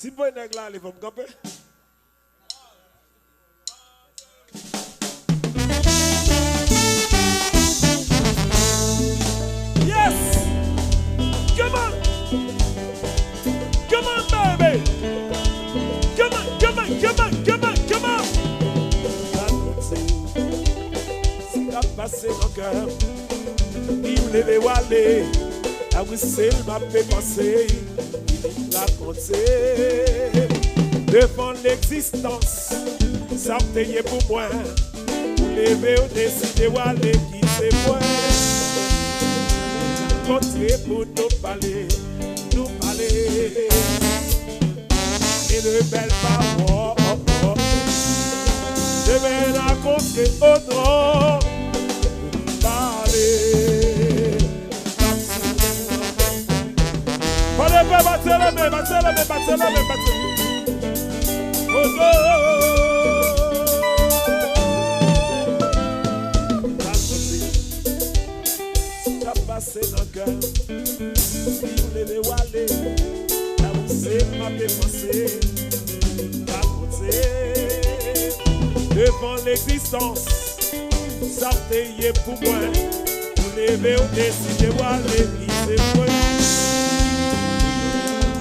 Si vous voyez là, les femmes camper. Yes! Come on! Come on, baby! Come on, come on, come on, come on, come on! Si t'as passé mon cœur, il me lève ou aller, à Bruxelles m'a fait penser, il raconter devant l'existence, ça me payait pour moi, pour lever ou décider ou aller quitter moi. Rencontrer pour nous parler, et de belles paroles. Je vais rencontrer autre, parler. Allez, battez la main, battez la main, battez la main, battez. Autre. Passé dans le cœur, si vous voulez aller, là où c'est ma pensée, raconter devant l'existence, ça payait pour moi, pour lever ou décider ou aller, qui c'est moi,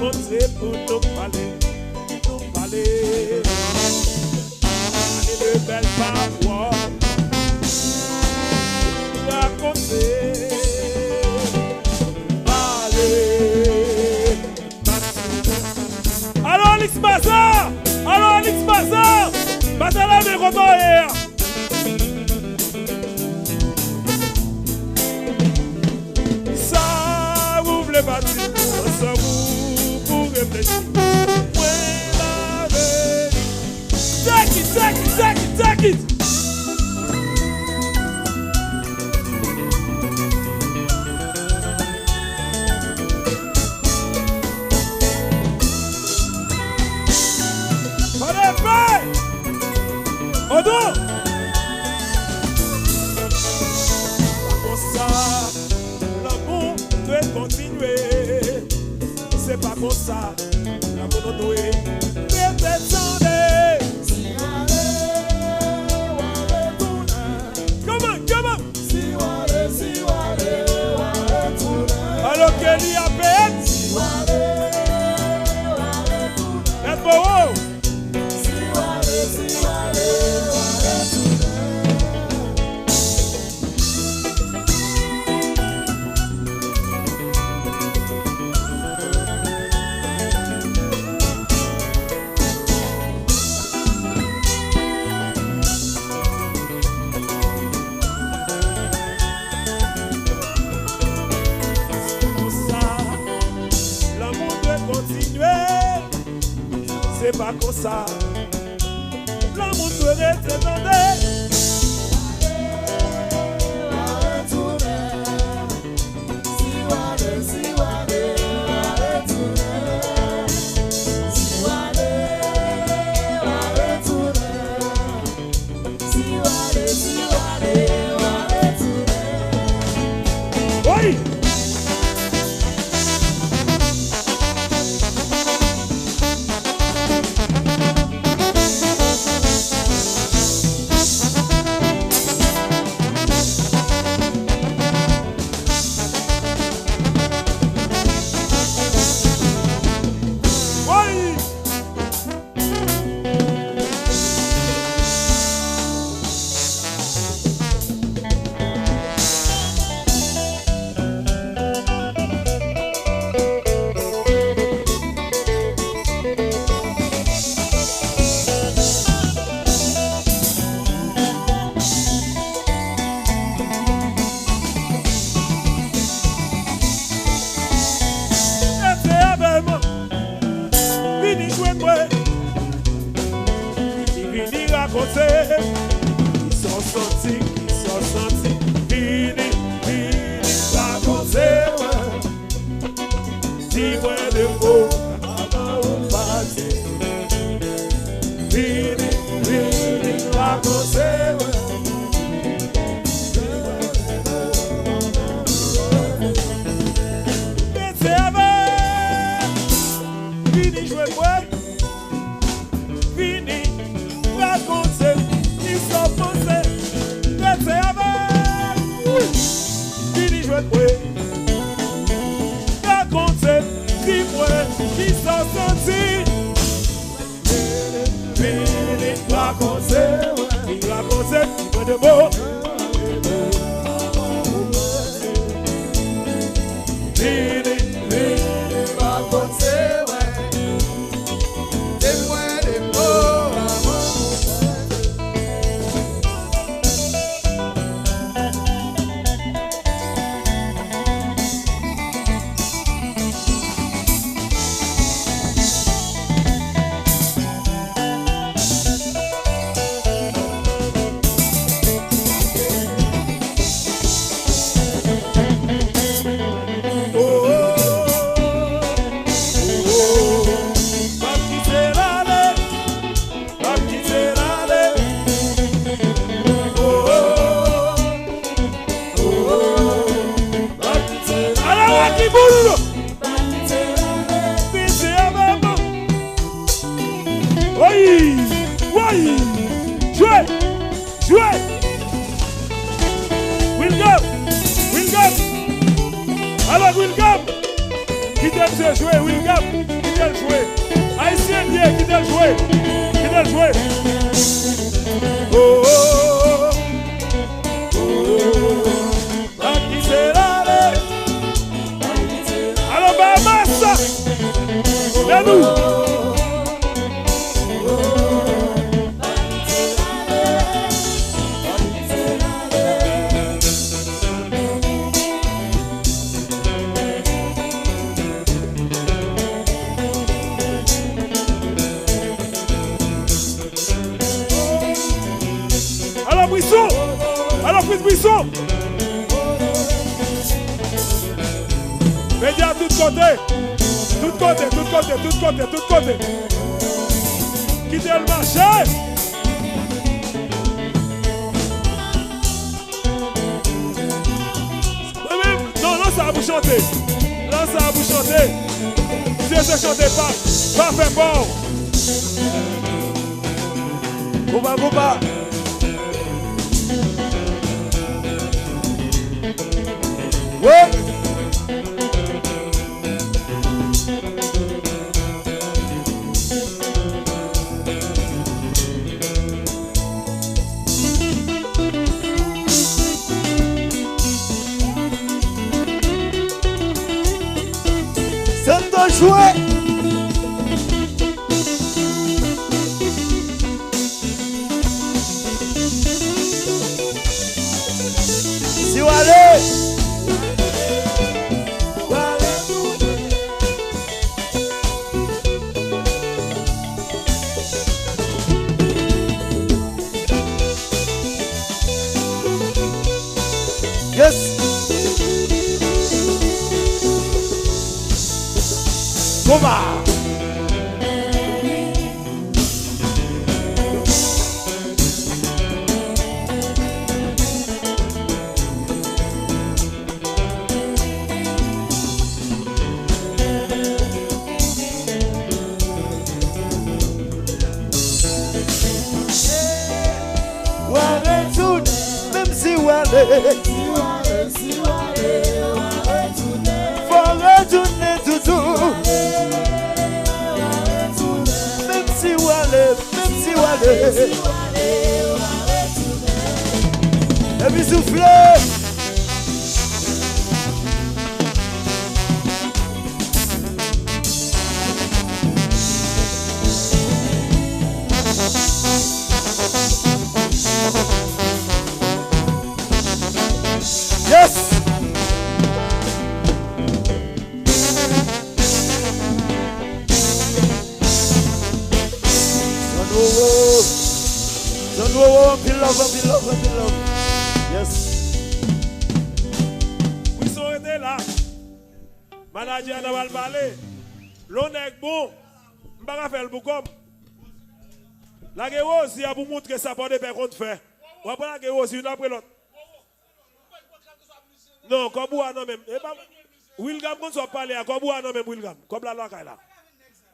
compter pour nous parler, allez de belles paroles, raconter. Alors Alex Bazar! Alors Alex Bazar! Batala mes robots! Ça vous voulez battre, ça vous pour réfléchir. Take it, take it, take it, take it! Odo! Pas comme ça, l'amour doit continuer. C'est pas comme ça, l'amour doit descendre. Come on, come on! Alors qu'elle y a fait, let's go! C'est pas comme ça, l'amour doit rester dans oui! Ils sont sentis, fini, raconter, dis-moi le mot, avant ou pas, fini, raconter, et c'est avec, fini jouer moi. moi. Racontez, dis-moi, qui s'en sentit. Racontez, dis-moi de mots. Alors, Buisson. Média à tous côtés. Tout côté. Quittez le marché. Non, ça va vous chanter. Là, ça va vous chanter. Si ne chantez pas fait bon. Bouba. Ouais. C'est un jouet. Si vous allez. Yes. Goma. Même si vous allez. Faut retourner tout. Même si vous allez. Et puis soufflez. Yes. Beloved. Yes. Oui, sont été là. Manager n'a pas parlé. L'on est bon. Je ne vais pas faire le boucom. La guerre aussi a pour montrer que ça peut faire contre faire. On va prendre la guerre aussi une après l'autre. Non, comme vous non même. Wilgam, quand on parle, comme vous non même Wilgam. Comme la loi là.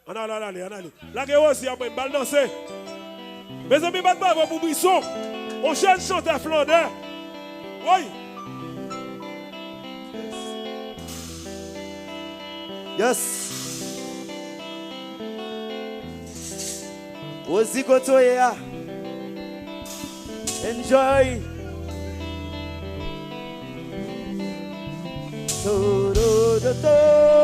On allez. La guerre aussi a pour mal danser. Mes amis, maintenant, pour Buisson, on cherche chanter Flandre. Oui. Yes. Ozikotoya. Enjoy. Do do do do.